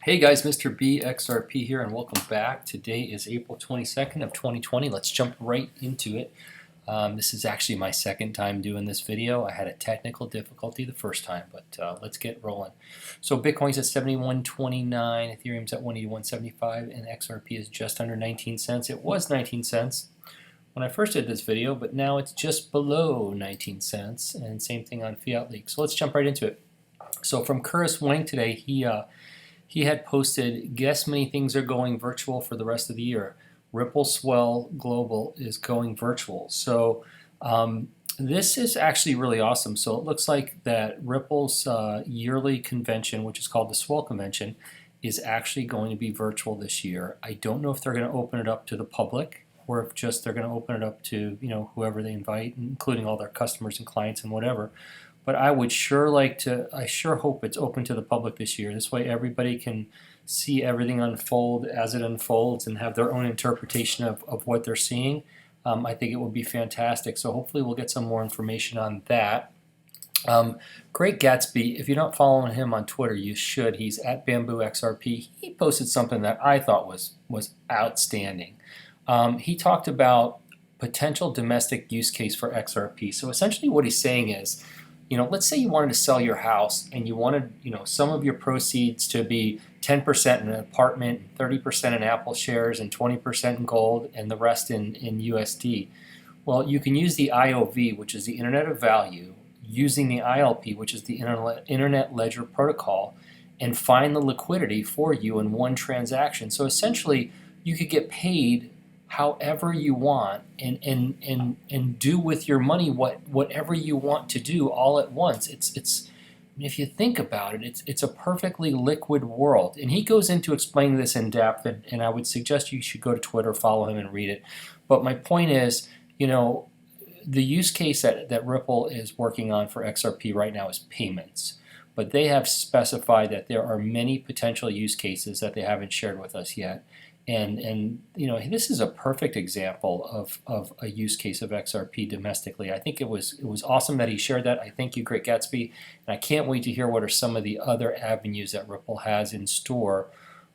Hey guys, Mr. B XRP here, and welcome back. Today is April 22nd of 2020. Let's jump right into it. This is actually my second time doing this video. I had a technical difficulty the first time, but let's get rolling. So Bitcoin's at 71.29, Ethereum's at 181.75, and XRP is just under 19 cents. It was 19 cents when I first did this video, but now it's just below 19 cents, and same thing on Fiat Leak. So let's jump right into it. So from Curtis Wang today, he had posted, guess many things are going virtual for the rest of the year. Ripple Swell Global is going virtual. So this is actually really awesome. So it looks like that Ripple's yearly convention, which is called the Swell Convention, is actually going to be virtual this year. I don't know if they're going to open it up to the public or if just they're going to open it up to whoever they invite, including all their customers and clients and whatever. But I would sure I sure hope it's open to the public this year. This way everybody can see everything unfold as it unfolds and have their own interpretation of what they're seeing. I think it would be fantastic. So hopefully we'll get some more information on that. Great Gatsby, if you're not following him on Twitter, you should. He's at BambooXRP. He posted something that I thought was outstanding. He talked about potential domestic use case for XRP. So essentially what he's saying is, let's say you wanted to sell your house and you wanted, some of your proceeds to be 10% in an apartment, 30% in Apple shares, and 20% in gold, and the rest in USD. Well, you can use the IOV, which is the Internet of Value, using the ILP, which is the Internet Ledger Protocol, and find the liquidity for you in one transaction. So essentially, you could get paid however you want and do with your money whatever you want to do all at once. If you think about it, it's a perfectly liquid world. And he goes into explaining this in depth, and I would suggest you should go to Twitter, follow him, and read it. But my point is, the use case that Ripple is working on for XRP right now is payments. But they have specified that there are many potential use cases that they haven't shared with us yet. And this is a perfect example of a use case of XRP domestically. I think it was awesome that he shared that. I thank you, Great Gatsby, and I can't wait to hear what are some of the other avenues that Ripple has in store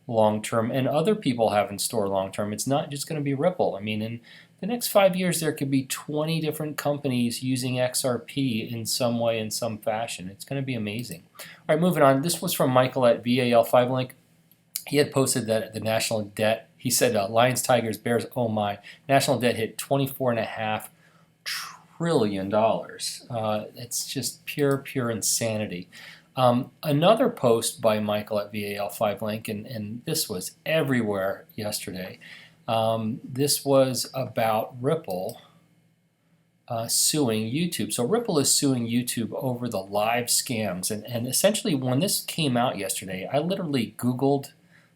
long term and other people have in store long term. It's not just going to be Ripple. I mean, in the next 5 years, there could be 20 different companies using XRP in some way, in some fashion. It's going to be amazing. All right, moving on. This was from Michael at VAL5Link. He had posted that the national debt, he said lions, tigers, bears, oh my, national debt hit $24.5 trillion. It's just pure insanity. Another post by Michael at VAL5Link, and this was everywhere yesterday. This was about Ripple suing YouTube. So Ripple is suing YouTube over the live scams. And essentially when this came out yesterday, I literally Googled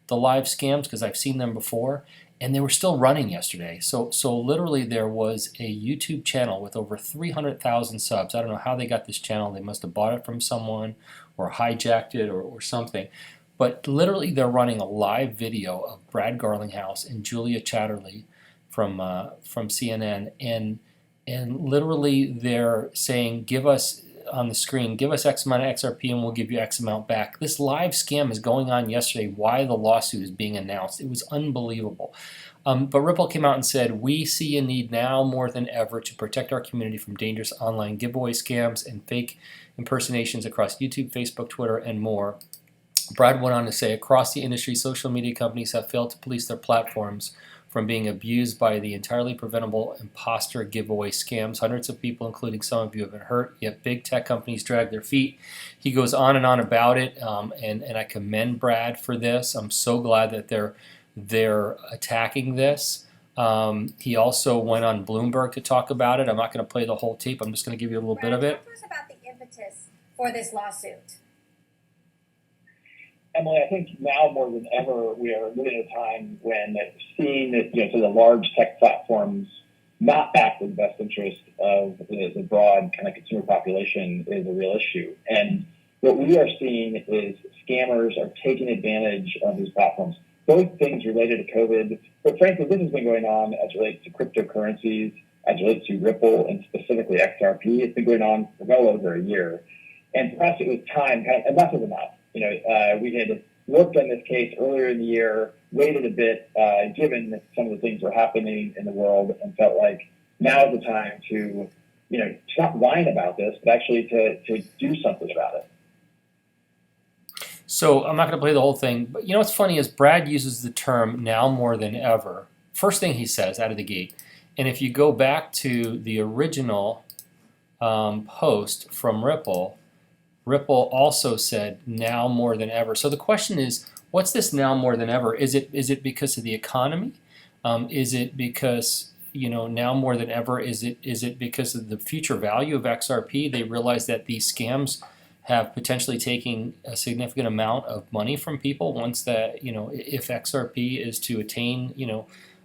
the live scams because I've seen them before, and they were still running yesterday. So literally there was a YouTube channel with over 300,000 subs. I don't know how they got this channel. They must have bought it from someone or hijacked it or something. But literally they're running a live video of Brad Garlinghouse and Julia Chatterley from CNN, and literally they're saying, give us on the screen, give us X amount of XRP and we'll give you X amount back. This live scam is going on yesterday. Why the lawsuit is being announced. It was unbelievable. But Ripple came out and said, we see a need now more than ever to protect our community from dangerous online giveaway scams and fake impersonations across YouTube, Facebook, Twitter, and more. Brad went on to say, across the industry, social media companies have failed to police their platforms from being abused by the entirely preventable imposter giveaway scams. Hundreds of people, including some of you, have been hurt, yet big tech companies drag their feet. He goes on and on about it, and I commend Brad for this. I'm so glad that they're attacking this. He also went on Bloomberg to talk about it. I'm not going to play the whole tape. I'm just going to give you a little bit of it. Talk to us about the impetus for this lawsuit. Emily, I think now more than ever we are living in a time when seeing that so the large tech platforms not act in the best interest of the broad kind of consumer population is a real issue. And what we are seeing is scammers are taking advantage of these platforms, both things related to COVID, but frankly, this has been going on as it relates to cryptocurrencies, as it relates to Ripple and specifically XRP. It's been going on for well over a year. And for us, it was time, enough is enough. We worked on this case earlier in the year, waited a bit, given that some of the things were happening in the world, and felt like now is the time to, to not whine about this, but actually to do something about it. So I'm not going to play the whole thing, but what's funny is Brad uses the term now more than ever. First thing he says out of the gate. And if you go back to the original post from Ripple, Ripple also said now more than ever. So the question is, what's this now more than ever? Is it because of the economy? Is it because now more than ever? Is it because of the future value of XRP? They realize that these scams have potentially taken a significant amount of money from people once that if XRP is to attain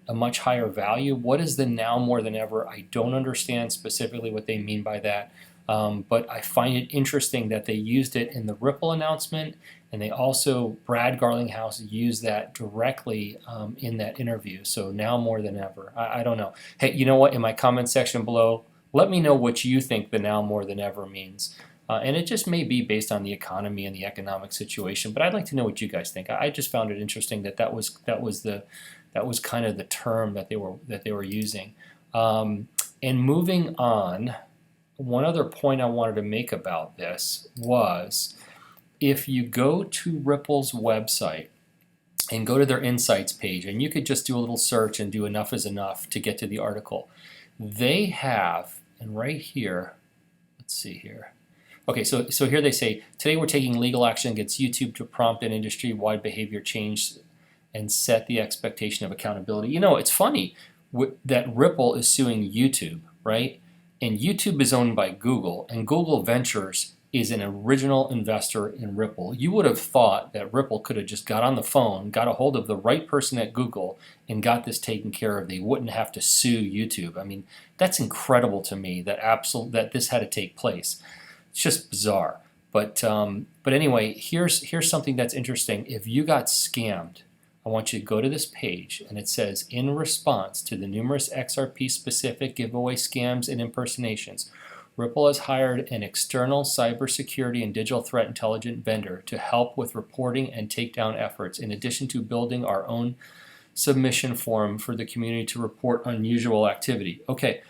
a much higher value. What is the now more than ever? I don't understand specifically what they mean by that. But I find it interesting that they used it in the Ripple announcement, and they also, Brad Garlinghouse used that directly in that interview. So now more than ever. I don't know. Hey, you know what? In my comment section below, let me know what you think the now more than ever means. And it just may be based on the economy and the economic situation, but I'd like to know what you guys think. I just found it interesting that was kind of the term that they were using. And moving on. One other point I wanted to make about this was if you go to Ripple's website and go to their insights page, and you could just do a little search and do enough is enough to get to the article. They have, and right here, let's see here. Okay, so here they say, today we're taking legal action against YouTube to prompt an industry-wide behavior change and set the expectation of accountability. It's funny that Ripple is suing YouTube, right? And YouTube is owned by Google, and Google Ventures is an original investor in Ripple. You would have thought that Ripple could have just got on the phone, got a hold of the right person at Google, and got this taken care of. They wouldn't have to sue YouTube. I mean, that's incredible to me that this had to take place. It's just bizarre. But anyway, here's something that's interesting. If you got scammed, I want you to go to this page, and it says, in response to the numerous XRP-specific giveaway scams and impersonations, Ripple has hired an external cybersecurity and digital threat intelligence vendor to help with reporting and takedown efforts, in addition to building our own submission form for the community to report unusual activity. Okay,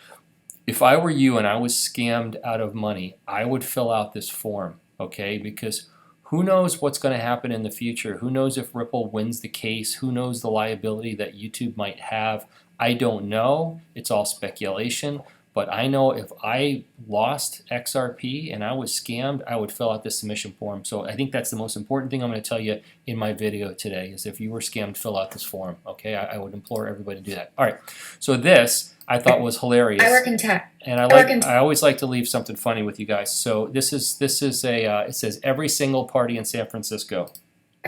if I were you and I was scammed out of money, I would fill out this form, okay, because who knows what's going to happen in the future? Who knows if Ripple wins the case? Who knows the liability that YouTube might have? I don't know. It's all speculation. But I know if I lost XRP and I was scammed, I would fill out this submission form. So I think that's the most important thing I'm going to tell you in my video today is if you were scammed, fill out this form. Okay, I would implore everybody to do that. All right, so this I thought was hilarious. I work in tech. And I always like to leave something funny with you guys. So this is it says every single party in San Francisco.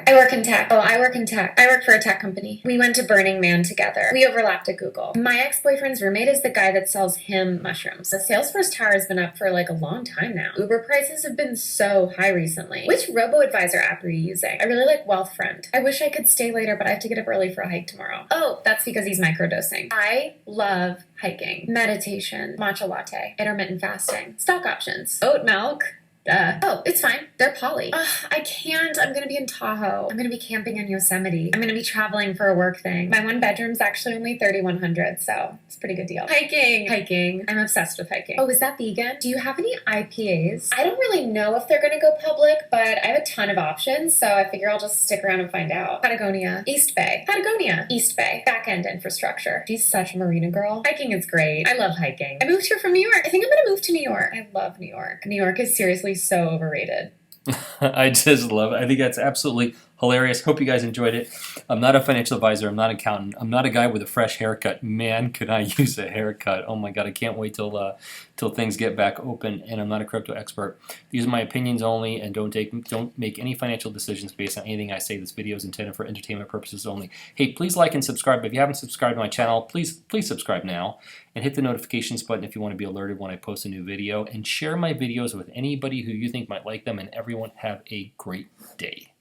I work in tech. Oh, I work in tech. I work for a tech company. We went to Burning Man together. We overlapped at Google. My ex-boyfriend's roommate is the guy that sells him mushrooms. The Salesforce Tower has been up for like a long time now. Uber prices have been so high recently. Which robo-advisor app are you using? I really like Wealthfront. I wish I could stay later, but I have to get up early for a hike tomorrow. Oh, that's because he's microdosing. I love hiking, meditation, matcha latte, intermittent fasting, stock options, oat milk. Oh, it's fine. They're poly. I can't. I'm going to be in Tahoe. I'm going to be camping in Yosemite. I'm going to be traveling for a work thing. My one bedroom's actually only $3,100, so it's a pretty good deal. Hiking. I'm obsessed with hiking. Oh, is that vegan? Do you have any IPAs? I don't really know if they're going to go public, but I have a ton of options, so I figure I'll just stick around and find out. Patagonia, East Bay. Back-end infrastructure. She's such a marina girl. Hiking is great. I love hiking. I moved here from New York. I think I'm going to move to New York. I love New York. New York is seriously so overrated. I just love it. I think that's absolutely hilarious. Hope you guys enjoyed it. I'm not a financial advisor. I'm not an accountant. I'm not a guy with a fresh haircut. Man, could I use a haircut. Oh my God, I can't wait till things get back open, and I'm not a crypto expert. These are my opinions only, and don't make any financial decisions based on anything I say. This video is intended for entertainment purposes only. Hey, please like and subscribe. If you haven't subscribed to my channel, please subscribe now, and hit the notifications button if you want to be alerted when I post a new video, and share my videos with anybody who you think might like them, and everyone have a great day.